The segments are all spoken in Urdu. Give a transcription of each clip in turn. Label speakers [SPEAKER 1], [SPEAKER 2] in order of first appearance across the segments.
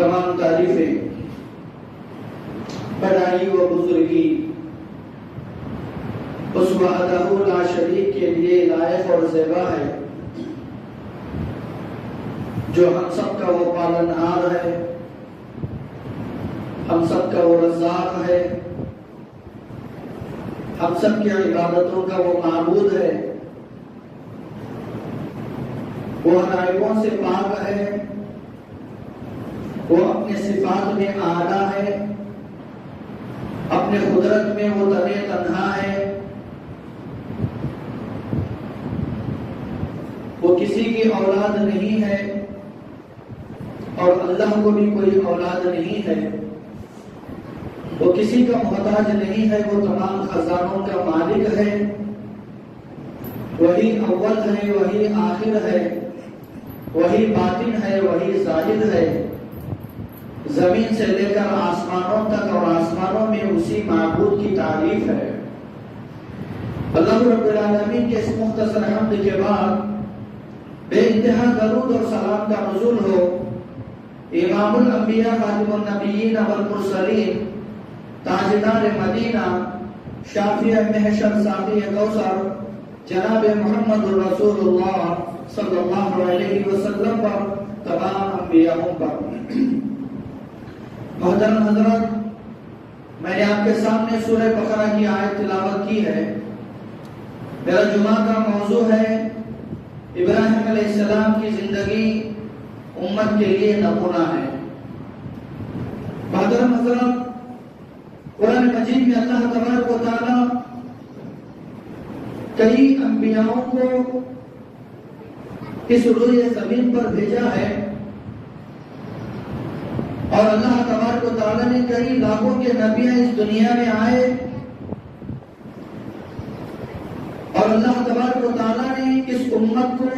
[SPEAKER 1] تمام تعریفیں بڑائی و بزرگی اس وحدہ لا شریک کے لیے لائق اور زیبا ہے، جو ہم سب کا وہ پالنہار ہے، ہم سب کا وہ رزاق ہے، ہم سب کی عبادتوں کا وہ معبود ہے، وہ ہر عیبوں سے پاک ہے، وہ اپنے صفات میں اعلیٰ ہے، اپنے قدرت میں وہ تنہا تنہا ہے، وہ کسی کی اولاد نہیں ہے اور اللہ کو بھی کوئی اولاد نہیں ہے، وہ کسی کا محتاج نہیں ہے، وہ تمام خزانوں کا مالک ہے، وہی اول ہے، وہی آخر ہے، وہی باطن ہے، وہی ظاہر ہے، زمین سے لے کر آسمانوں تک اور آسمانوں میں اسی معبود کی تعریف ہے۔ اللہ رب العالمین کے اس مختصر حمد کے بعد بے انتہا درود اور سلام کا نزول ہو امام الانبیاء خاتم النبیین والمرسلین تاجدار مدینہ شافع محشر ساقی کوثر جناب محمد رسول اللہ صلی اللہ علیہ وسلم پر، تمام انبیاء پر۔ محترم حضرات، میں نے آپ کے سامنے سورہ بقرہ کی آیت تلاوت کی ہے۔ میرا جمعہ کا موضوع ہے ابراہیم علیہ السلام کی زندگی امت کے لیے نمونہ ہے۔ محترم حضرات، قرآن مجید میں اللہ تبارک و تعالیٰ کئی انبیاءوں کو اس روئے زمین پر بھیجا ہے، اور اللہ تبارک و تعالیٰ نے کئی لاکھوں کے نبیاں اس دنیا میں آئے، اور اللہ تبارک و تعالیٰ نے اس امت کو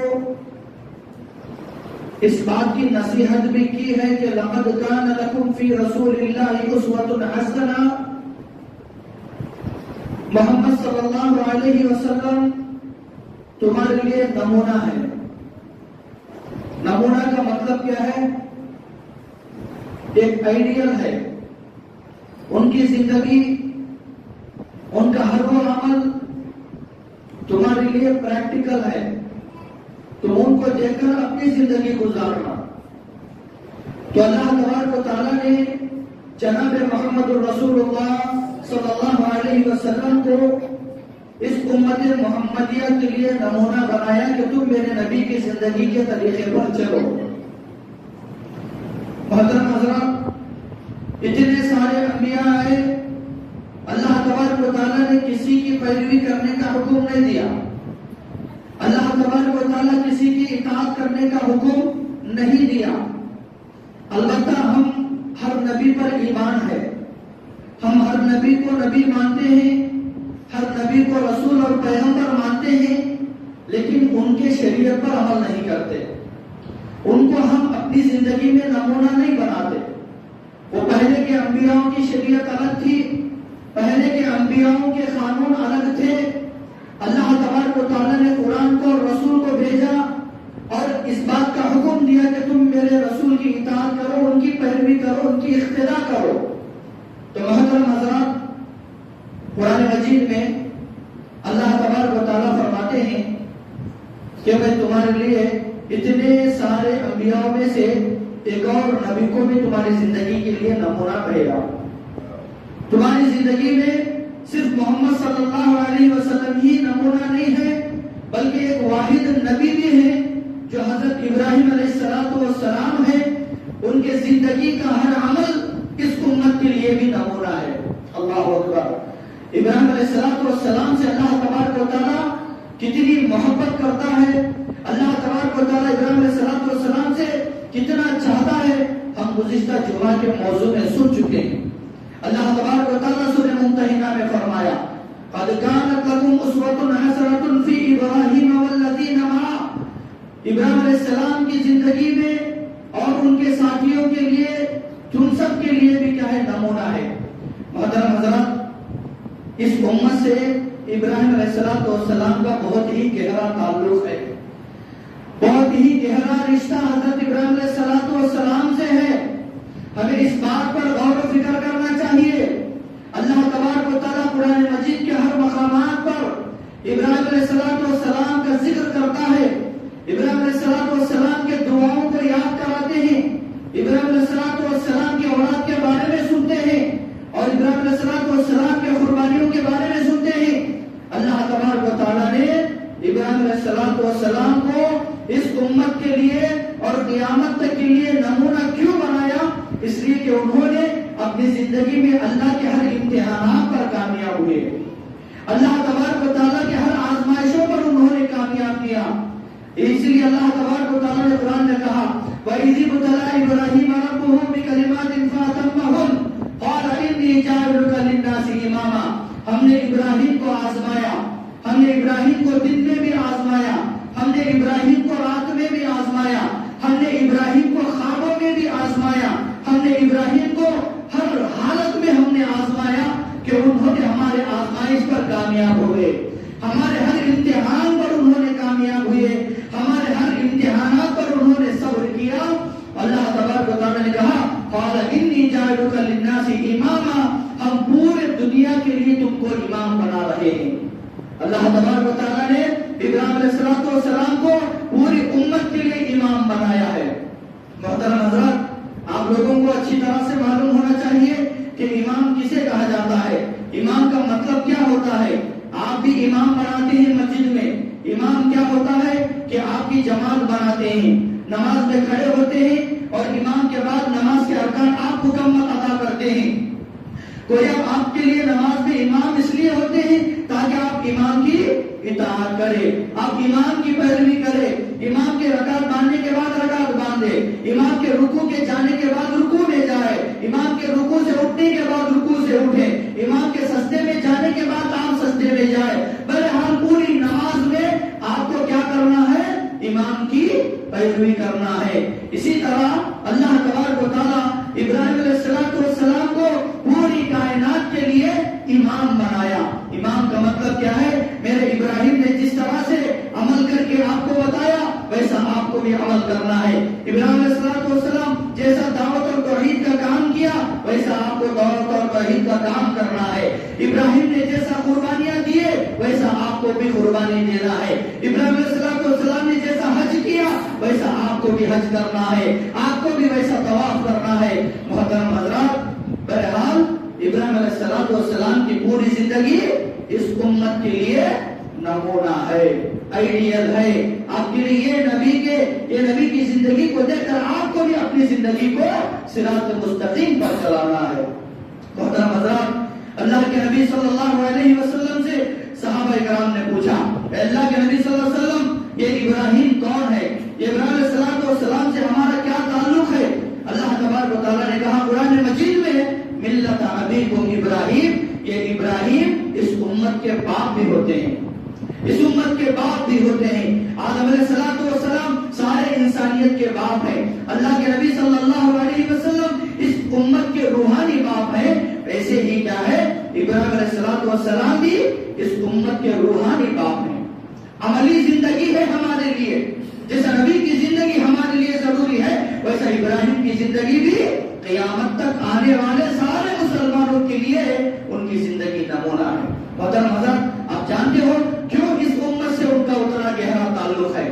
[SPEAKER 1] اس بات کی نصیحت بھی کی ہے کہ لَقَدْ كَانَ لَكُمْ فِي رَسُولِ اللَّهِ أُسْوَةٌ حَسَنَةٌ۔ محمد صلی اللہ علیہ وسلم تمہارے لیے نمونہ ہے۔ نمونہ کا مطلب کیا ہے؟ ایک آئیڈیل ہے، ان کی زندگی، ان کا ہر وہ عمل تمہارے لیے پریکٹیکل ہے، تم ان کو دیکھ کر اپنی زندگی گزارنا۔ تو اللہ تبارک و تعالیٰ نے جناب محمد الرسول اللہ صلی اللہ علیہ وسلم کو اس امت محمدیہ کے لیے نمونہ بنایا کہ تم میرے نبی کی زندگی کے طریقے پر چلو۔ محترم حضرات، اتنے سارے انبیاء آئے، اللہ تبارک و تعالیٰ نے کسی کی پیروی کرنے کا حکم نہیں دیا، اللہ تبارک و تعالیٰ کسی کی اطاعت کرنے کا حکم نہیں دیا۔ البتہ ہم ہر نبی پر ایمان ہے، ہم ہر نبی کو نبی مانتے ہیں، ہر نبی کو رسول اور پیغمبر مانتے ہیں، لیکن ان کے شریعت پر عمل نہیں کرتے، ان کو ہم اپنی زندگی میں نمونہ نہیں بناتے۔ وہ پہلے کے انبیاءوں کی شریعت الگ تھی، پہلے کے انبیاءوں کے قانون الگ تھے۔ اللہ تبارک و تعالیٰ نے قرآن کو اور رسول کو بھیجا اور اس بات کا حکم دیا کہ تم میرے رسول کی اطاعت کرو، ان کی پیروی کرو، ان کی اقتداء کرو۔ تو محترم حضرات، قرآن مجید میں اللہ تبارک و تعالیٰ فرماتے ہیں کہ میں تمہارے لیے اتنے سارے انبیاء میں سے ایک اور نبی کو بھی تمہاری زندگی کے لیے نمونہ بھیجا۔ تمہاری زندگی میں صرف محمد صلی اللہ علیہ وسلم ہی نمونہ نہیں ہے، بلکہ ایک واحد نبی بھی ہے جو حضرت ابراہیم علیہ السلام ہے۔ ان کے زندگی کا ہر عمل اس امت کے لیے بھی نمونہ ہے۔ اللہ اکبر۔ ابراہیم علیہ السلام سے اللہ تبارک و تعالیٰ کتنی محبت کرتا ہے، اللہ تبارک و تعالیٰ ابراہیم علیہ السلام سے کتنا چاہتا ہے، ہم گزشتہ جمعہ کے موضوع میں سن چکے ہیں۔ اللہ تبارک و تعالیٰ سورہ ممتحنہ میں فرمایا قَدْ كَانَتْ لَكُمْ أُسْوَةٌ حَسَنَةٌ فِي إِبْرَاهِيمَ وَالَّذِينَ مَعَهُ۔ ابراہیم علیہ السلام کی زندگی میں اور ان کے ساتھیوں کے لیے، تم سب کے لیے بھی کیا ہے؟ نمونہ ہے۔ محترم حضرات، اس امت سے ابراہیم علیہ السلام کا بہت ہی گہرا تعلق ہے، بہت ہی گہرا رشتہ حضرت ابراہیم علیہ السلام سے ہے۔ قیامت تک کے لیے نمونہ کیوں بنایا؟ اس لیے کہ انہوں نے اپنی زندگی میں اللہ کے ہر امتحانات پر کامیاب ہوئے، اللہ تبارک و تعالیٰ کے ہر آزمائشوں پر انہوں نے کامیاب کیا۔ اس لیے اللہ تبارک و تعالیٰ نے قرآن میں کہا وَإِذِ ابْتَلَىٰ إِبْرَاهِيمَ رَبُّهُ بِكَلِمَاتٍ فَأَتَمَّهُنَّ قَالَ إِنِّي جَاعِلُكَ لِلنَّاسِ إِمَامًا۔ ہم نے ابراہیم کو آزمایا، ہم نے ابراہیم کو دن میں بھی آزمایا، ہم نے ابراہیم کو رات میں بھی آزمایا، ہم نے ابراہیم کو خوابوں میں بھی آزمایا، ہم نے ابراہیم کو ہر حالت میں ہم نے آزمایا کہ انہوں نے ہمارے آزمائش پر کامیاب ہوئے، ہمارے ہر امتحان پر انہوں نے کامیاب ہوئے، ہمارے ہر امتحانات پر انہوں نے صبر کیا۔ اللہ تبارک و تعالیٰ نے کہا قال انی جاعلک للناس اماما، ہم پورے دنیا کے لیے تم کو امام بنا رہے ہیں۔ اللہ تبارک و تعالیٰ نے ابراہیم علیہ السلام کو پوری امت کے لیے امام بنایا ہے۔ محترم حضرات، آپ لوگوں کو اچھی طرح سے معلوم ہونا چاہیے کہ امام کسے کہا جاتا ہے، امام کا مطلب کیا ہوتا ہے۔ آپ بھی امام بناتے ہیں مسجد میں، امام کیا ہوتا ہے کہ آپ کی جماعت بناتے ہیں، نماز میں کھڑے ہوتے ہیں اور امام کے بعد نماز کے ارکان آپ مکمل ادا کرتے ہیں۔ کوئی اب آپ کے لیے نماز میں امام اس لیے ہوتے ہیں تاکہ آپ امام کی اطاعت کرے، آپ امام کی پیروی کرے، امام کے رکعت باندھنے کے بعد رکعت باندھے، امام کے رکوع کے جانے کے بعد رکوع میں جائے، امام کے رکوع سے اٹھنے کے بعد رکوع سے اٹھے، امام کے سجدے میں جانے کے بعد آپ سجدے میں جائے۔ بہرحال پوری نماز میں آپ کو کیا کرنا ہے؟ امام کی پیروی کرنا ہے۔ اسی طرح اللہ تبارک و تعالیٰ ابراہیم علیہ السلام کو پوری کائنات کے لیے امام بنایا۔ امام کا مطلب کیا ہے؟ میرے ابراہیم نے جس طرح سے عمل کر کے آپ کو بتایا ویسا آپ کو بھی عمل کرنا ہے۔ ابراہیم علیہ السلام جیسا دعوت اور توحید کا کام کیا ویسا آپ کو دعوت اور توحید کا کام کرنا ہے۔ ابراہیم نے جیسا قربانیاں دیے ویسا آپ کو بھی قربانی دینا ہے۔ ابراہیم علیہ السلام نے جیسا حج کیا ویسا آپ کو بھی حج کرنا ہے، آپ کو بھی ویسا طواف کرنا ہے۔ محترم حضرات، بہرحال ابراہیم علیہ السلام کی پوری زندگی اس امت کے لیے نمونہ ہے، آئیڈیل ہے۔ آپ کے لیے یہ نبی کی زندگی کو دیکھ کر آپ کو بھی اپنی زندگی کو صراط مستقیم پر چلانا ہے۔ محترم حضرات، اللہ کے نبی صلی اللہ علیہ وسلم سے صحابہ کرام نے پوچھا، اے اللہ کے نبی صلی اللہ علیہ وسلم، یہ ابراہیم کون ہے؟ یہ ابراہیم علیہ السلام سے ہمارا کیا تعلق ہے؟ اللہ تبارک و تعالیٰ نے کہا قرآن مجید میں ملت ابیکم ابراہیم، یہ ابراہیم اس امت کے باپ بھی ہوتے ہیں، اس امت کے باپ بھی ہوتے ہیں۔ آدم علیہ السلام سارے انسانیت کے باپ ہیں، اللہ کے نبی صلی اللہ علیہ وسلم اس امت کے روحانی باپ ہیں۔ ایسے ہی کیا ہے، ابراہیم علیہ السلام بھی اس امت کے روحانی باپ ہیں۔ عملی زندگی ہے ہمارے لیے، جیسا نبی کی زندگی ہمارے لیے ضروری ہے ویسا ابراہیم کی زندگی بھی قیامت تک آنے والے سارے مسلمانوں کے لیے ان کی زندگی نمونہ ہے۔ محترم حضرت، آپ جانتے ہو کیوں اس امت سے ان کا اتنا گہرا تعلق ہے،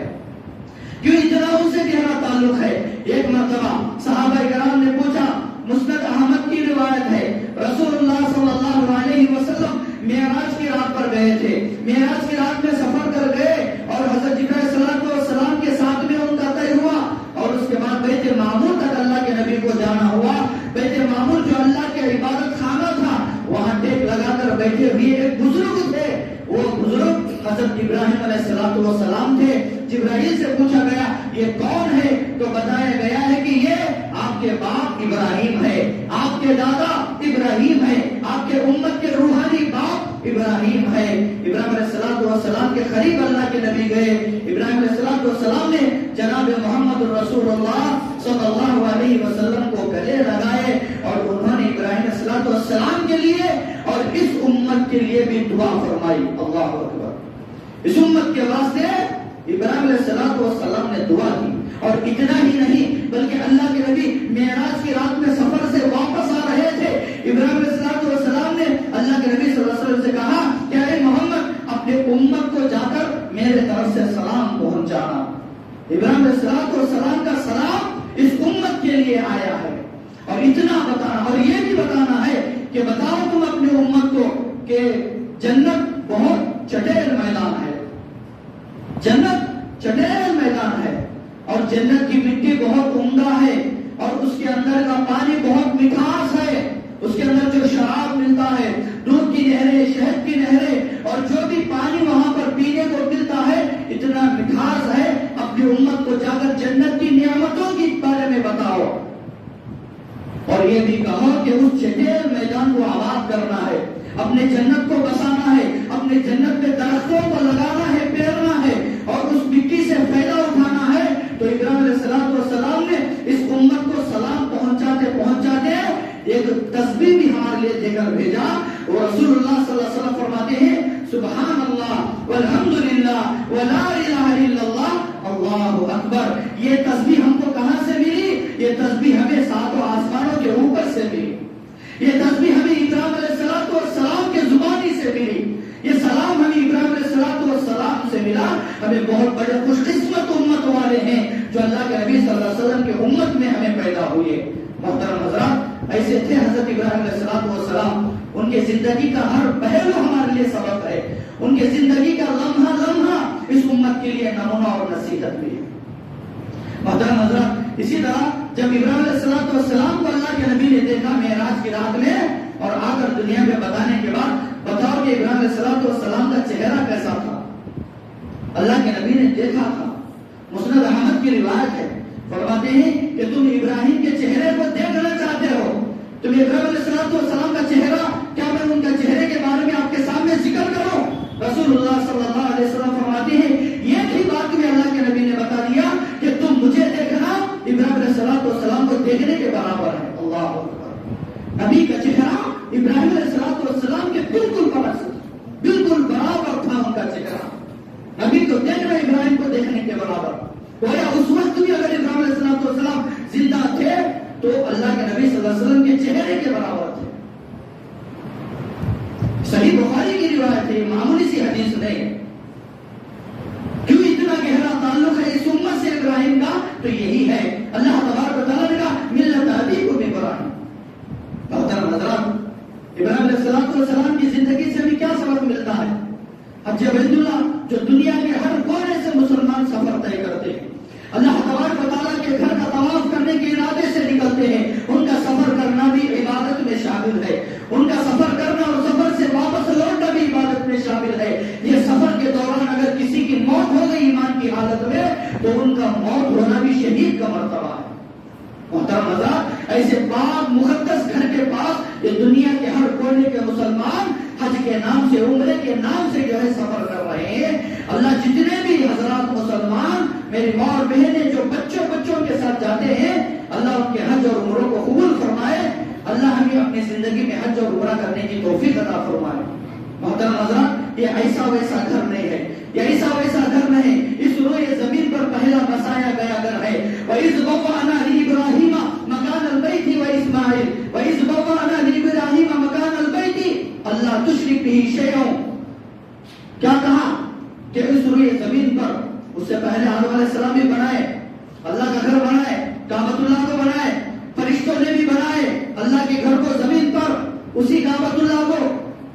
[SPEAKER 1] کیوں اتنا ان سے گہرا تعلق ہے؟ ایک مرتبہ صحابہ کرام نے پوچھا، مسند احمد کی روایت ہے، رسول اللہ صلی اللہ علیہ وسلم معراج کی رات پر گئے تھے، معراج کی رات میں سفر کر گئے اور حضرت جبرائیل السلام کے ساتھ میں ان کا طے ہوا اور اس کے بعد بیت معمور تک اللہ کے نبی کو جانا ہوا۔ بیت معمور جو اللہ کے عبادت خانہ تھا، وہاں ٹیک لگا کر بیٹھے ہوئے ایک بزرگ تھے، وہ بزرگ حضرت ابراہیم علیہ السلام تھے۔ جبرائیل سے پوچھا گیا یہ کون ہے؟ تو بتایا گیا ہے کہ یہ آپ کے باپ ابراہیم ہے، آپ کے دادا ابراہیم ہے، آپ کے امت کے روحانی باپ ابراہیم ہے۔ ابراہیم علیہ السلام کے قریب اللہ کے نبی گئے، ابراہیم علیہ السلام نے جناب محمد رسول اللہ صلی اللہ علیہ وسلم کو گلے لگائے اور انہوں نے ابراہیم علیہ السلام کے لیے اور اس امت کے لیے بھی دعا فرمائی۔ اللہ اکبر، اس امت کے واسطے ابراہیم علیہ السلام نے دعا کی۔ اور اتنا ہی نہیں بلکہ اللہ کے نبی معراج کی رات میں سفر سے واپس آ رہے تھے، ابراہیم علیہ السلام نے اللہ کے نبی صلی اللہ علیہ وسلم سے کہا کہ اے محمد، اپنے امت کو جا کر میرے طرف سے سلام پہنچانا۔ ابراہیم علیہ السلام کا سلام اس امت کے لیے آیا ہے۔ اور اتنا بتانا اور یہ بھی بتانا ہے کہ بتاؤ تم اپنے امت کو کہ جنت بہت چٹیل میدان ہے، جنت چٹیل میدان ہے اور جنت کی مٹی بہت یہ بھی کہو کہ اس چھٹے میدان کو آباد کرنا ہے، اپنے جنت کو بسانا ہے، اپنے جنت میں درختوں کو لگانا ہے، پیرنا ہے اور اس مٹی سے فائدہ اٹھانا ہے۔ تو ابراہیم علیہ السلام نے اس امت کو سلام پہنچاتے پہنچاتے ایک تسبیح بھی ہمارے لیے دے کر بھیجا، اور رسول اللہ صلی اللہ علیہ وسلم فرماتے ہیں سبحان اللہ والحمدللہ ولا الہ الا اللہ اللہ اکبر۔ یہ تسبیح ہم کو کہاں سے ملی؟ یہ تسبیح ہمیں ساتوں آسمانوں کے اوپر سے ملی، یہ تسبیح ہمیں ابراہیم علیہ السلام کے زبانی سے ملی، یہ سلام ہمیں ابراہیم علیہ السلام سے ملا۔ ہمیں بہت بڑے خوش قسمت امت والے ہیں جو اللہ کے نبی صلی اللہ علیہ وسلم کے امت میں ہمیں پیدا ہوئے۔ محترم حضرات، ایسے تھے حضرت ابراہیم علیہ السلام، ان کے زندگی کا ہر پہلو ہمارے لیے سبق ہے، ان کے زندگی کا لمحہ لمحہ اس امت کے لیے نمونہ اور نصیحت بھی ہے۔ محترم حضرات، اسی طرح جب ابراہیم علیہ السلام کو اللہ کے نبی نے دیکھا معراج کی رات میں، اور آ کر دنیا میں بتانے کے بعد بتاؤ کہ ابراہیم علیہ السلام کا چہرہ کیسا تھا؟ اللہ کے نبی نے دیکھا تھا، مسند احمد کی روایت ہے، فرماتے ہیں کہ تم ابراہیم کے چہرے کو دیکھنا چاہتے ہو، تم ابراہیم علیہ السلام کا چہرہ، کیا میں ان کا چہرے کے بارے میں آپ کے سامنے ذکر کروں؟ رسول اللہ صلی اللہ علیہ وسلم فرماتے ہیں یہ تھی بات میں اللہ کے نبی نے بتا دیا کہ تم مجھے دیکھنا ابراہیم علیہ السلام کو دیکھنے کے برابر ہے۔ اللہ اکبر۔ نبی کا چہرہ ابراہیم علیہ السلام کے بالکل برعکس، بالکل برابر تھا ان کا چہرہ، نبی کو دیکھنا ابراہیم کو دیکھنے کے برابر۔ گویا اس وقت بھی اگر ابراہیم علیہ السلام زندہ تھے تو اللہ کے نبی صلی اللہ علیہ وسلم کے چہرے کے برابر تھے۔ صحیح بخاری کی روایت ہے، معمولی سی حدیث نہیں۔ کیوں اتنا گہرا تعلق ہے اس امت سے ابراہیم کا؟ تو یہی ہے، اللہ تبارک و تعالیٰ نے کہا ملت ابیکم ابراہیم۔ محترم حضرات، ابراہیم علیہ السلام کی زندگی سے بھی کیا سبق ملتا ہے؟ حج بیت اللہ جو دنیا کے ہر کونے سے مسلمان سفر طے کرتے ہیں، اللہ تبارک و تعالیٰ کے گھر کا طواف کرنے کے ارادے سے نکلتے ہیں، ان کا سفر کرنا بھی عبادت میں شامل ہے، ان کا سفر کرنا اور سفر سے واپس لوٹنا بھی عبادت میں شامل ہے۔ یہ سفر کے دوران اگر کسی کی موت ہو گئی ایمان کی حالت میں تو ان کا موت ہونا بھی شہید کا مرتبہ ہے۔ محترم حضرات، ایسے پاک مقدس گھر کے پاس یہ دنیا کے ہر کونے کے مسلمان حج کے نام سے، عمرے کے نام سے جو ہے سفر کر رہے ہیں۔ اللہ جتنے بھی حضرات مسلمان میری ماں اور بہنیں جو بچوں کے ساتھ جاتے ہیں، اللہ ان کے حج اور عمروں کو قبول فرمائے، اللہ ہمیں اپنی زندگی میں حج اور عمرہ کرنے کی توفیق عطا فرمائے۔ محترم حضرات، یہ ایسا ویسا گھر نہیں ہے، یہ ایسا ویسا گھر نہیں، اس روئے زمین پر پہلا بسایا گیا گھر ہے۔ وَإِذْ بَوَّأْنَا لِإِبْرَاهِيمَ مَكَانَ الْبَيْتِ وَإِسْمَاعِيلَ وَإِذْ بَوَّأْنَا لِإِبْرَاهِيمَ مَكَانَ الْبَيْتِ أَلَّا تُشْرِكْ بِهِ شَيْئًا۔ کیا کہا کہ اس روئے زمین پر اس سے پہلے آدم علیہ السلام بھی بنائے، اللہ کا گھر بنائے، کعبۃ اللہ کو بنائے، فرشتوں نے بھی بنائے اللہ کے گھر کو زمین پر، اسی کعبۃ اللہ کو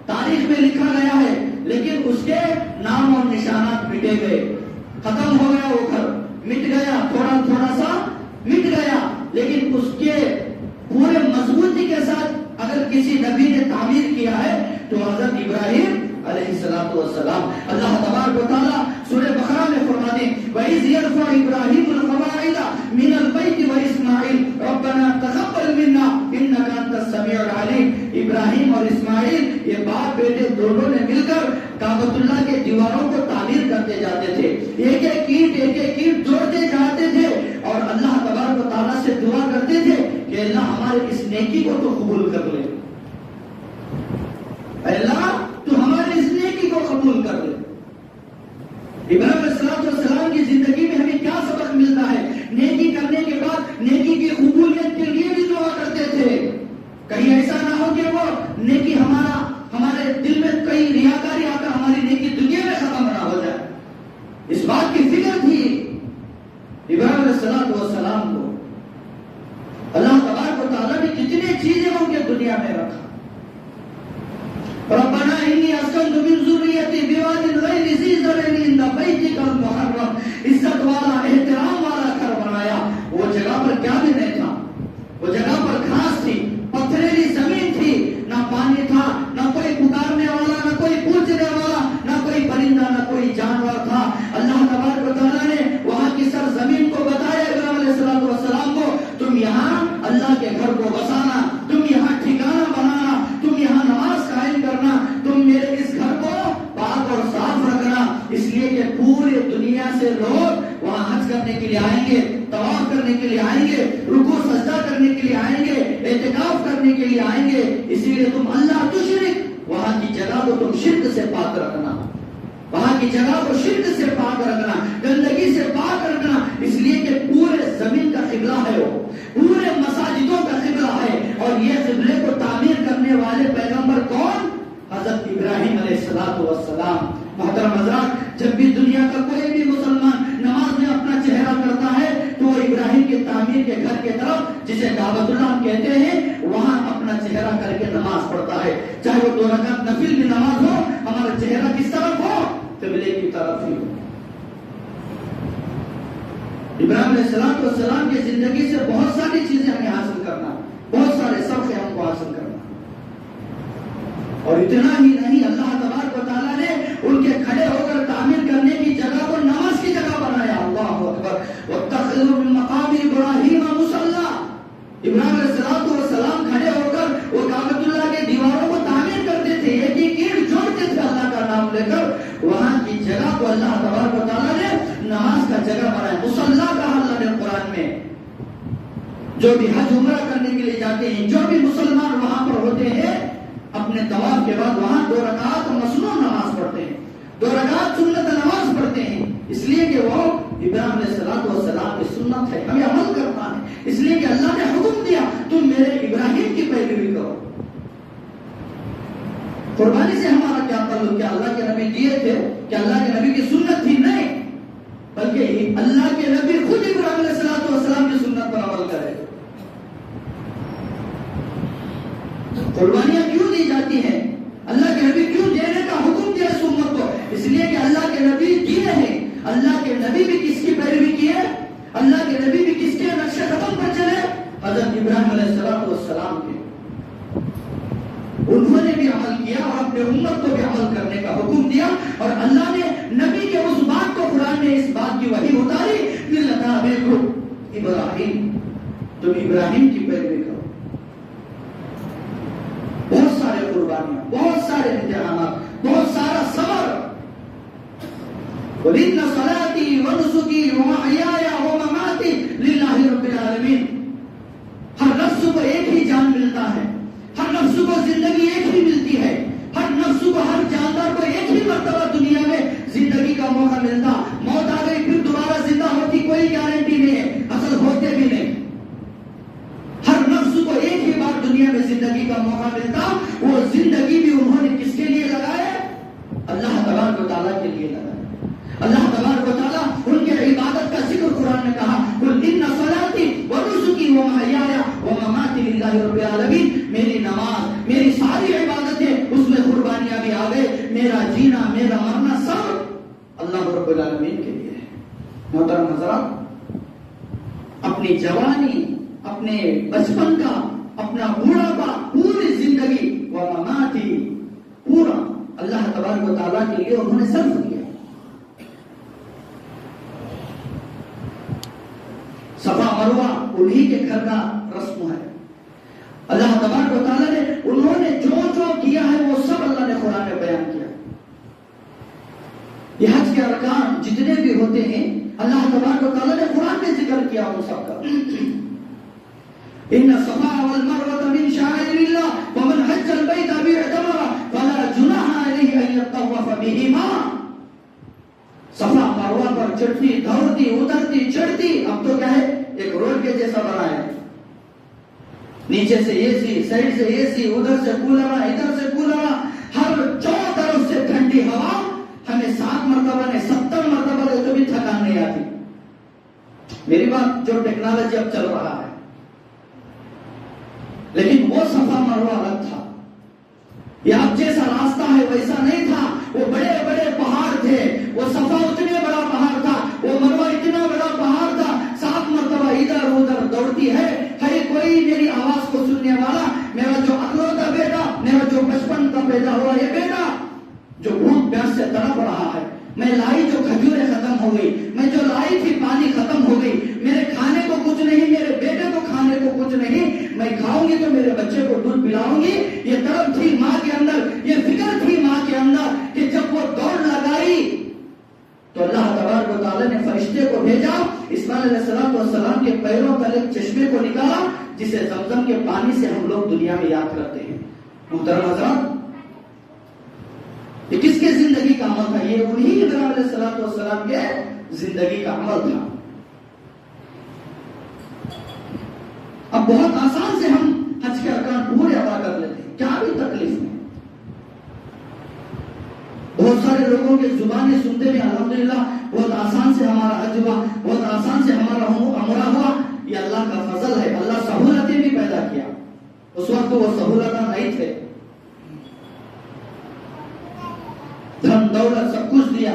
[SPEAKER 1] تاریخ میں لکھا گیا ہے، لیکن اس کے نام اور نشانات مٹے گئے، ختم ہو گیا، وہ گھر مٹ گیا، تھوڑا تھوڑا سا مٹ گیا، لیکن اس کے پورے مضبوطی کے ساتھ اگر کسی نبی نے تعمیر کیا ہے تو حضرت ابراہیم علیہ السلام۔ اللہ تبارک و تعالیٰ سورہ بقرہ میں فرماتے ہیں وَإِذْ يَرْفَعُ إِبْرَاهِيمُ الْقَوَاعِدَ مِنَ الْبَيْتِ وَإِسْمَاعِيلُ رَبَّنَا تَقَبَّلْ مِنَّا إِنَّكَ أَنْتَ السَّمِيعُ الْعَلِيمُ۔ ابراہیم اور اسماعیل یہ باپ بیٹے دونوں نے مل کر کعبۃ اللہ کے دیواروں کو تعمیر کرتے جاتے تھے، ایک ایک اینٹ جوڑتے جاتے تھے، اور اللہ تبارک و تعالیٰ سے دعا کرتے تھے کہ اللہ ہمارے اس نیکی کو تو قبول کر لے، اللہ تو ہمارے اس نیکی کو قبول کر لے۔ ابراہیم علیہ السلام کی زندگی میں ہمیں کیا سبق ملتا ہے؟ نیکی کرنے کے بعد نیکی کی قبولیت کے لیے بھی دعا کرتے تھے، کہیں ایسا نہ ہو کہ وہ نیکی ہمارے دل میں کئی ریاکاری آ کر ہماری نیکی دنیا میں ختم نہ ہو جائے، اس بات کی فکر تھی ابراہیم علیہ السلام کو۔ اللہ تبارک و تعالیٰ نے جتنی چیزیں ان کے دنیا میں رکھا، ربنا انی اسکنت من ذریتی بواد غیر ذی زرع عند بیتک المحرم، عزت والا احترام والا گھر بنایا۔ وہ جگہ پر کیا بھی نہیں تھا، وہ جگہ پر گھاس تھی، پتھریلی زمین تھی، نہ پانی تھا، نہ کوئی پکارنے والا، نہ کوئی پوچھنے والا، نہ کوئی پرندہ، نہ کوئی جانور تھا۔ اللہ تبارک و تعالیٰ نے وہاں کی سرزمین کو بتایا ابراہیم علیہ السلام کو تم یہاں اللہ کے گھر کو بسانا، کے لیے آئیں گے، اسی لیے تم اللہ تشرک، وہاں کی جگہ کو تم شرک سے پاک رکھنا، وہاں کی جگہ کو شرک سے پاک رکھنا، گندگی سے پاک رکھنا، اس لیے کہ پورے زمین کا قبلہ ہے، وہ پورے مساجدوں کا قبلہ ہے، اور یہ قبلے کو تعمیر کرنے والے پیغمبر کون؟ حضرت ابراہیم علیہ السلام۔ محترم حضرات، جب بھی دنیا کا کوئی بھی مسلمان نماز میں اپنا چہرہ کرتا ہے تو وہ ابراہیم کے تعمیر کے گھر کے طرف، جسے کعبۃ اللہ کہتے ہیں، وہاں اپنا چہرہ کر کے نماز پڑھتا ہے، چاہے وہ 2 رکعت نفل بھی نماز ہو، ہمارا چہرہ کس طرف ہو؟ قبلے کی طرف ہی ہو۔ ابراہیم علیہ السلام کی زندگی سے بہت ساری چیزیں ہمیں حاصل کرنا، بہت سارے سبق ہم کو حاصل کرنا، اور اتنا ہی نہیں، اللہ تبارک و تعالیٰ نے ان کے کھڑے ہو کر تعمیر کرنے کی جگہ کو نماز کی جگہ بنایا۔ اللہ اکبر، واتخذوا من مقام ابراہیم مصلی۔ ابراہیم علیہ السلام کھڑے ہو کر وہ کعبۃ اللہ کے دیواروں کو تعمیر کرتے تھے، ایک ایک اینٹ جوڑتے تھے اللہ کا نام لے کر، وہاں کی جگہ کو اللہ تبارک و تعالیٰ نے نماز کا جگہ بنایا۔ مصلی کہا اللہ نے قرآن میں۔ جو بھی حج عمرہ کرنے کے لیے جاتے ہیں، جو بھی مسلمان وہاں پر ہوتے ہیں، اپنے طواف کے بعد وہاں 2 رکعت مسنون نماز پڑھتے ہیں، 2 رکعت سنت نماز پڑھتے ہیں، اس لیے کہ وہ ابراہیم علیہ السلام کی سنت ہے، ہمیں عمل کرنا ہے، اس لیے کہ اللہ نے حکم دیا تم میرے ابراہیم کی پیروی کرو۔ قربانی سے ہمارا کیا تعلق؟ کیا اللہ کے نبی دیے تھے؟ کیا اللہ کے نبی کی سنت تھی؟ نہیں، بلکہ اللہ کے نبی خود ابراہیم علیہ السلام کی سنت پر عمل کرے۔ قربانیاں کیوں دی جاتی ہیں؟ اللہ کے نبی کیوں دینے کا حکم دیا اس امت کو؟ اس لیے کہ اللہ کے نبی دیے ہیں۔ اللہ کے نبی بھی کس کی پیروی کی ہے؟ اللہ کے نبی بھی کس کے نقش قدم پر چلے؟ حضرت ابراہیم علیہ السلام کے۔ انہوں نے بھی عمل کیا اور اپنے امت کو بھی عمل کرنے کا حکم دیا، اور اللہ نے نبی کے اس بات کو قرآن میں اس بات کی وحی اتاری، ملت ابیکم ابراہیم، تم ابراہیم کی پیروی کرو۔ بہت سارے قربانیاں، بہت سارے امتحانات، بہت سارا صبر۔ قُلْ إِنَّ صَلَاتِي وَنُسُكِي وَمَحْيَايَ وَمَمَاتِي لِلَّهِ رَبِّ الْعَالَمِينَ۔ ہر نفس کو ایک ہی جان ملتا ہے، ہر نفس کو زندگی ایک ہی ملتی ہے، ہر نفس کو، ہر جاندار کو ایک ہی مرتبہ دنیا میں زندگی کا موقع ملتا۔ موت آ گئی پھر دوبارہ زندہ ہوتی کوئی گارنٹی نہیں ہے، اصل ہوتے بھی نہیں۔ ہر نفس کو ایک ہی بار دنیا میں زندگی کا موقع ملتا، وہ زندگی بھی انہوں نے کس کے لیے لگائے؟ اللہ تبارک و تعالیٰ کے لیے لگائے۔ اللہ تبارک و تعالیٰ ان کے عبادت کا ذکر قرآن نے کہا، قُلْ إِنَّ صَلَاتِي وَنُسُكِي وَمَحْيَايَ وَمَمَاتِي لِلَّهِ رَبِّ الْعَالَمِينَ۔ میری نماز، میری ساری عبادتیں، اس میں قربانیاں بھی آ گئے، میرا جینا، میرا مرنا سب اللہ رب العالمین کے لیے ہے۔ محترم حضرات، اپنی جوانی، اپنے بچپن کا، اپنا بوڑھاپا، پوری زندگی وَمَمَاتِي، پورا اللہ تبارک و تعالیٰ کے لیے انہوں نے صرف کیا۔ صفا مروہ انہی کے گھر کا رسم ہے۔ اللہ تبارک و تعالیٰ نے انہوں نے جو جو کیا ہے وہ سب اللہ نے قرآن میں بیان کیا۔ یہ حج کے ارکان جتنے بھی ہوتے ہیں اللہ تبارک و تعالیٰ نے قرآن میں ذکر کیا ان سب کا۔ ان الصفا والمروة من شعائر الله ومن حج البيت او اعتمر فلا جناح عليه ان يطوف بهما۔ صفا مروہ پر چڑھتی، دوڑتی، اترتی، چڑھتی، اب تو کیا ہے، ایک روڈ کے جیسا بنا ہے، نیچے سے اے سی، سائڈ سے اے سی، ادھر سے کولر، ادھر سے کولر، ہر چاروں طرف سے ٹھنڈی ہوا۔ ہمیں 7 مرتبہ نے 70 مرتبہ دے تو بھی تھکان نہیں آتی۔ میری بات، جو ٹیکنالوجی اب چل رہا ہے، لیکن وہ صفا مروہ الگ تھا۔ یہ اب جیسا راستہ ہے ویسا نہیں تھا، وہ بڑے بڑے پہاڑ تھے، وہ صفا اتنے بڑا پہاڑ تھا، وہ مروہ اتنا بڑا پہاڑ تھا۔ 7 مرتبہ ادھر ادھر دوڑتی ہے کوئی میری آواز کو سننے والا، میرا جو اکلوتا بیٹا، میرا جو بچپن کا پیدا ہوا یہ بیٹا جو بھوک پیاس سے تڑپ رہا ہے، میں لائی جو کھجوریں ختم ہو گئی، میں جو لائی تھی پانی ختم ہو گئی، میرے کھانے کو کچھ نہیں، میرے بیٹے کو کھانے کو کچھ نہیں، میں کھاؤں گی تو میرے بچے کو دودھ پلاؤں گی۔ یہ تڑپ تھی ماں کے اندر، یہ فکر تھی ماں کے اندر کہ جب وہ دوڑ لگائی تو اللہ تبارک و تعالیٰ نے فرشتے کو بھیجا، اسماعیل علیہ السلام کے پیروں کا ایک چشمے کو نکالا، جسے زمزم کے پانی سے ہم لوگ دنیا میں یاد کرتے ہیں. محترم حضرات، یہ کس کے زندگی کا عمل تھا؟ یہ انہی ابراہیم علیہ السلام کے زندگی کا عمل تھا. اب بہت آسان سے ہم حج کے ارکان پورے ادا کر لیتے ہیں، کیا بھی تکلیف نہیں. بہت سارے لوگوں کے زبانیں سنتے ہوئے الحمدللہ بہت آسان سے ہمارا حج ہوا، بہت آسان سے ہمارا عمرہ ہوا. یہ اللہ کا فضل ہے. اللہ سہولتیں بھی پیدا کیا. اس وقت وہ سہولتیں نہیں تھے. دھن دولت سب کچھ دیا.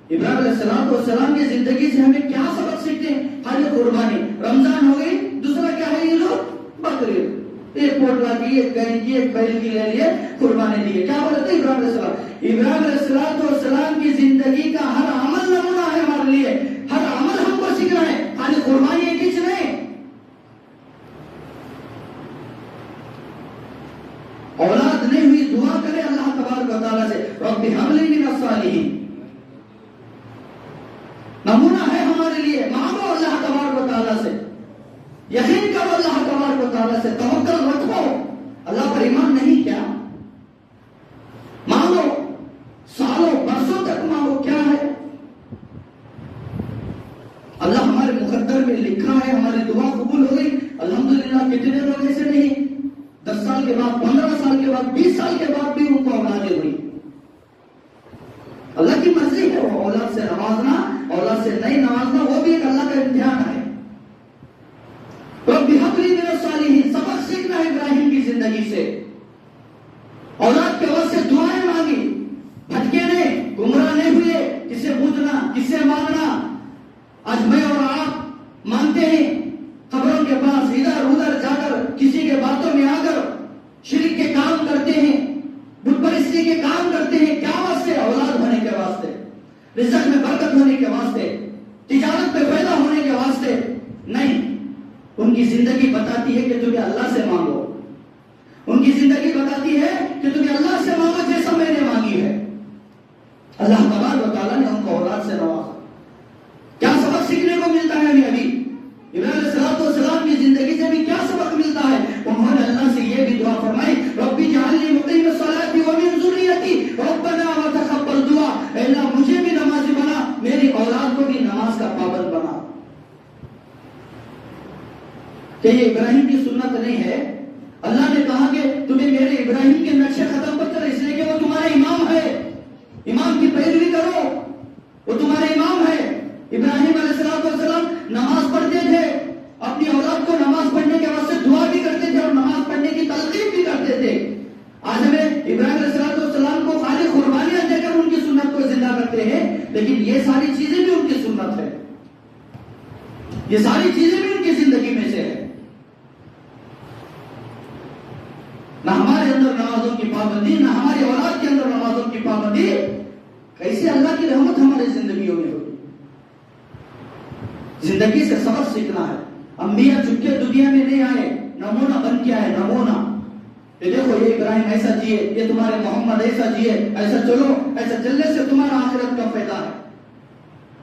[SPEAKER 1] ابراہیم علیہ السلام کی زندگی سے ہمیں کیا سبق سیکھتے ہیں؟ خالی قربانی. رمضان ہو گئی، دوسرا کیا ہے؟ یہ لوگ بکرے، ایک پوٹلا کی، ایک گائے کی، ایک بیل کی لے لیے، قربانی دیے. کیا بولے تھے ابراہیم علیہ السلام؟ ابراہیم علیہ السلام کی زندگی کا ہر عمل نمونہ ہے ہمارے لیے. ہر عمل ہم کو سیکھنا ہے، خالی قربانی ایک ہی نہیں. اولاد نہیں ہوئی، دعا کرے اللہ تبارک و تعالیٰ سے، رب ہب لی من الصالحین. نمونہ ہے ہمارے لیے. مانگو اللہ تبارک و تعالیٰ سے، یقین کرو اللہ تبارک و تعالیٰ سے، توکل رکھو. اللہ پر ایمان نہیں کیا؟ مانگو، سالوں برسوں تک مانگو. کیا ہے؟ اللہ ہمارے مقدر میں لکھا ہے، ہماری دعا قبول ہو گئی. الحمدللہ کتنے لوگ ایسے نہیں 10 سال کے بعد، 15 سال کے بعد، 20 سال کے بعد بھی ان کو اولادیں ہوئی. اللہ کی مرضی ہے. وہ اولاد سے نوازنا، اولاد سے نہیں نوازنا، وہ بھی ایک اللہ کا امتحان ہے. رب ہب لی من الصالحین. سبق سیکھنا ہے ابراہیم کی زندگی سے. اولاد کے وقت سے دعائیں مانگی، بھٹکے نہیں، گمراہ نہیں ہوئے. کسے پوچھنا، کسے مانگنا؟ آج میں اور آپ مانتے ہیں قبروں کے پاس، ادھر ادھر جا کر کسی کے باتوں میں آ کر شرک کے کام کرتے ہیں، بت پرستی کے کام کرتے ہیں. کیا واسطے؟ اولاد ہونے کے واسطے، رزق میں برکت ہونے کے واسطے، تجارت میں پیدا ہونے کے واسطے نہیں. ان کی زندگی بتاتی ہے کہ تمہیں اللہ سے مانگو. ان کی زندگی بتاتی ہے کہ تمہیں اللہ سے مانگو جیسا میں نے مانگی ہے. اللہ تبارک و تعالیٰ نے ان کو اولاد سے نوازا. کیا سبق سیکھنے کو ملتا ہے ابھی ابراہیم علیہ السلام کی زندگی سے بھی کیا سبق ملتا ہے؟ انہوں نے اللہ سے یہ بھی دعا فرمائی، ربی اجعلنی مقیم الصلاۃ ومن ذریتی ربنا وتقبل دعا. اے اللہ مجھے بھی نمازی بنا، میری اولاد کو بھی نماز کا پابند بنا. کہ یہ ابراہیم کی سنت نہیں ہے. اللہ نے کہا کہ تمہیں میرے ابراہیم کے نقشے قدم پر چلو، اس لیے کہ وہ تمہارا امام ہے. امام کی پیروی کرو، وہ تمہارا امام ہے. ابراہیم علیہ السلام نماز پڑھتے تھے، اپنی اولاد کو نماز پڑھنے کے واسطے دعا بھی کرتے تھے اور نماز پڑھنے کی تلقین بھی کرتے تھے. آج ہمیں ابراہیم علیہ السلام کو خالی قربانیاں دے کر ان کی سنت کو زندہ کرتے ہیں، لیکن یہ ساری چیزیں بھی ان کی سنت ہے. یہ ساری چیزیں بھی ان کی زندگی میں سے ہے. نہ ہمارے اندر نمازوں کی پابندی، نہ ہماری اولاد کے اندر نمازوں کی پابندی. کیسے اللہ کی رحمت ہماری زندگیوں میں ہوگی؟ زندگی سے سبق سیکھنا ہے. انبیاء چپکے دنیا میں نہیں آئے، نمونہ بن کے آئے. نمونہ یہ دیکھو، یہ ابراہیم ایسا جیے، یہ تمہارے محمد ایسا جیے، ایسا چلو، ایسا چلنے سے تمہارا آخرت کا فائدہ ہے.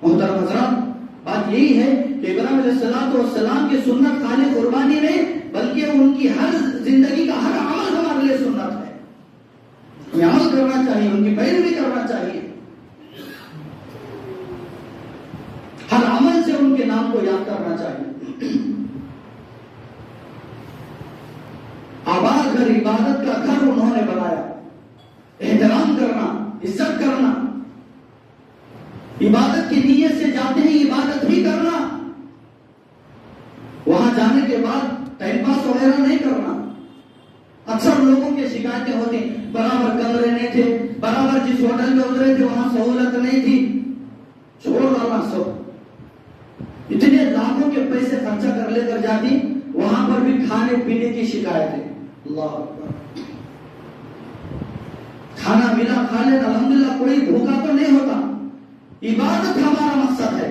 [SPEAKER 1] محترم حضرات، بات یہی ہے کہ ابراہیم علیہ السلام کی سنت خالی قربانی نہیں، بلکہ ان کی ہر زندگی کا ہر عمل ہمارے لیے سنت ہے. ہمیں عمل کرنا چاہیے، ان کی پیروی کرنا چاہیے. ہر عمل سے ان کے نام کو یاد کرنا چاہیے. آباد گھر، عبادت کا گھر انہوں نے بنایا. احترام کرنا، عزت کرنا، عبادت کی نیت سے جاتے ہیں عبادت ہی کرنا. وہاں جانے کے بعد ٹائم پاس وغیرہ نہیں کرنا. اکثر لوگوں کی شکایتیں ہوتی، برابر کمرے نہیں تھے، برابر جس ہوٹل میں اترے تھے وہاں سہولت نہیں تھی. چھوڑ ڈالنا سب. اتنے لاکھوں کے پیسے خرچہ کر لے کر جاتی، وہاں پر بھی کھانے پینے کی شکایت ہے. اللہ اکبر. کھانا ملا کھا لے، الحمدللہ کوئی بھوکا تو نہیں ہوتا. عبادت ہمارا مقصد ہے،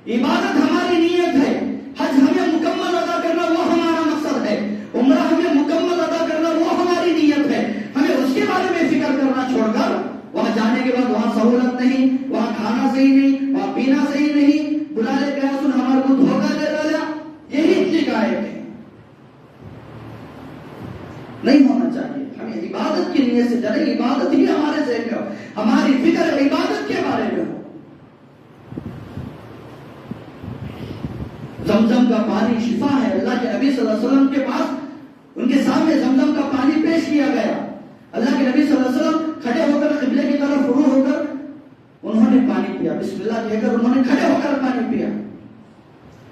[SPEAKER 1] عبادت ہماری نیت ہے. حج ہمیں مکمل ادا کرنا وہ ہمارا مقصد ہے. عمرہ ہمیں مکمل ادا کرنا وہ ہماری نیت ہے. ہمیں اس کے بارے میں فکر کرنا چھوڑ کر وہاں جانے کے بعد وہاں سہولت نہیں، وہاں کھانا صحیح نہیں، وہاں پینا صحیح نہیں، بلا لے گیا سن ہمارے کو دھوکہ دے ڈالا، یہی شکایت ہے. نہیں ہونا چاہیے. ہمیں عبادت کی نیت سے چلے، عبادت ہی ہمارے ذہن میں ہو، ہماری فکر عبادت کے بارے میں ہو. زمزم کا پانی شفا ہے. اللہ کے نبی صلی اللہ علیہ وسلم کے پاس ان کے سامنے زمزم کا پانی پیش کیا گیا. اللہ کے نبی صلی اللہ علیہ وسلم کھڑے ہو کر قبلے کی طرف رجوع ہو کر انہوں نے پانی پیا، بسم اللہ کہہ کر انہوں نے کھڑے ہو کر پانی پیا.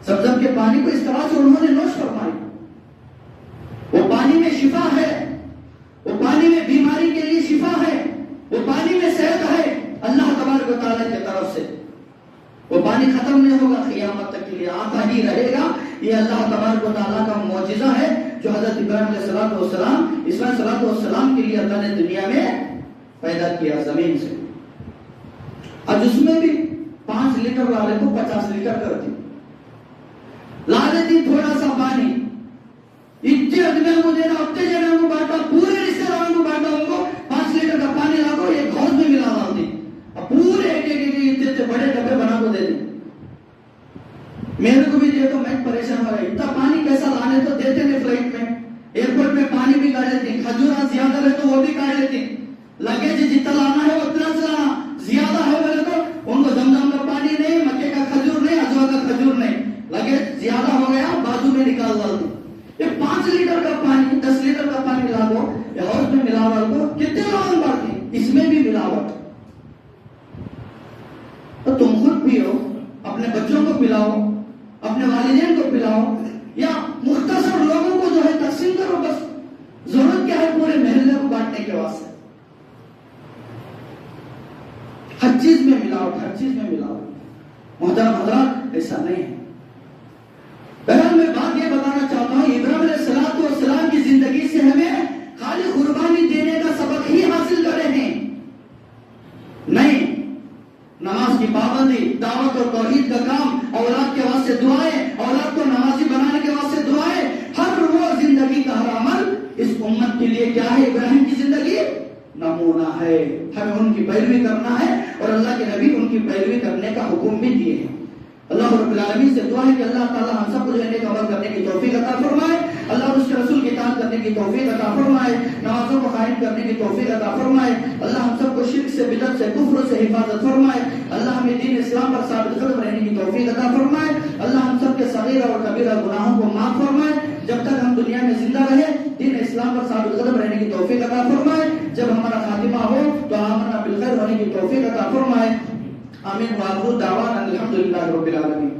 [SPEAKER 1] زمزم کے پانی کو اس طرح سے انہوں نے نوش فرمائی. وہ پانی میں شفا ہے، وہ پانی میں بیماری کے لیے شفا ہے، وہ پانی میں صحت ہے اللہ تبارک و تعالیٰ کی طرف سے. وہ پانی ختم نہیں ہوگا، قیامت تک کے لیے آتا ہی رہے گا. یہ اللہ تبارک و تعالیٰ کا معجزہ ہے جو حضرت ابراہیم علیہ السلام کے لیے اللہ نے دنیا میں پیدا کیا زمین سے. آج اس میں بھی 5 لیٹر والے کو 50 لیٹر کر دی، لا دیتی تھوڑا سا پانی، اتنے آدمیوں کو دینا، اتنے جنوں کو بانٹا، پورے رشتے داروں کو بانٹا. ان کو 5 لیٹر کا پانی لا دو، ایک گھوس میں ملا ڈالتی، اب پورے ایک اتنے بڑے ڈبے بنا کو دے دی. میرے کو بھی دے تو میں پریشان ہو رہا. اتنا پانی کیسا لانے؟ تو دیتے نہیں فلائٹ میں، ایئرپورٹ میں پانی بھی کاٹ لیتی، کھجورا زیادہ ہے تو وہ بھی کاٹ لیتی. لگیج جتنا لانا ہے اتنا سے لانا، زیادہ ہے بولے تو ان کو زمزم کا پانی نہیں، مکے کا کھجور نہیں، اجوا کا کھجور نہیں. لگیج زیادہ ہو گیا بازو میں نکال ڈالتی. یہ 5 لیٹر کا پانی 10 لیٹر کا پانی لا دو، یہ ہاؤس میں ملاوٹ کو کتنے لوگ بڑھتی، اس میں بھی ملاوٹ. تو تم خود پیو، اپنے بچوں کو پلاؤ، اپنے والدین کو پلاؤ، یا مختصر لوگوں کو جو ہے تقسیم کرو. بس ضرورت کیا ہے پورے محلے کو بانٹنے کے واسطے؟ ہر چیز میں ملاوٹ، ہر چیز میں ملاوٹ. محترم حضرات ایسا نہیں ہے. بہرحال میں بات یہ بتانا چاہتا ہوں، ابراہیم علیہ السلام کی زندگی سے ہمیں خالی قربانی دینے کا سبق ہی حاصل کرے ہیں نہیں. نماز کی پابندی، دعوت اور توحید کا کام، اولاد کے واسطے دعائیں، اولاد کو نمازی بنانے کے واسطے دعائیں، ہر وہ زندگی کا ہر عمل اس امت کے لیے کیا ہے؟ ابراہیم کی زندگی نمونہ ہے. ہمیں ان کی پیروی کرنا ہے اور اللہ کے نبی ان کی پیروی کرنے کا حکم بھی دیے ہیں. اللہ رب العالمین سے دعا ہے کہ اللہ تعالی ہم سب کو نیک عمل کرنے کی توفیق عطا فرمائے. اللہ اور اس کے رسول کی اطاعت کرنے کی توفیق عطا فرمائے. نمازوں کو قائم کرنے کی توفیق عطا فرمائے. اللہ ہم سب کو شرک سے، بدعت سے، کفر سے حفاظت فرمائے. اللہ ہمیں دین اسلام پر ثابت قدم رہنے کی توفیق عطا فرمائے. اللہ ہم سب کے صغیرہ اور کبیرہ گناہوں کو معاف فرمائے. جب تک ہم دنیا میں زندہ رہے دین اسلام پر ثابت قدم رہنے کی توفیق عطا فرمائے. جب ہمارا خاتمہ ہو تو آمنا بالخیر ہونے کی توفیق عطا فرمائے. آمین. وآخر دعوانا الحمدللہ رب العالمین.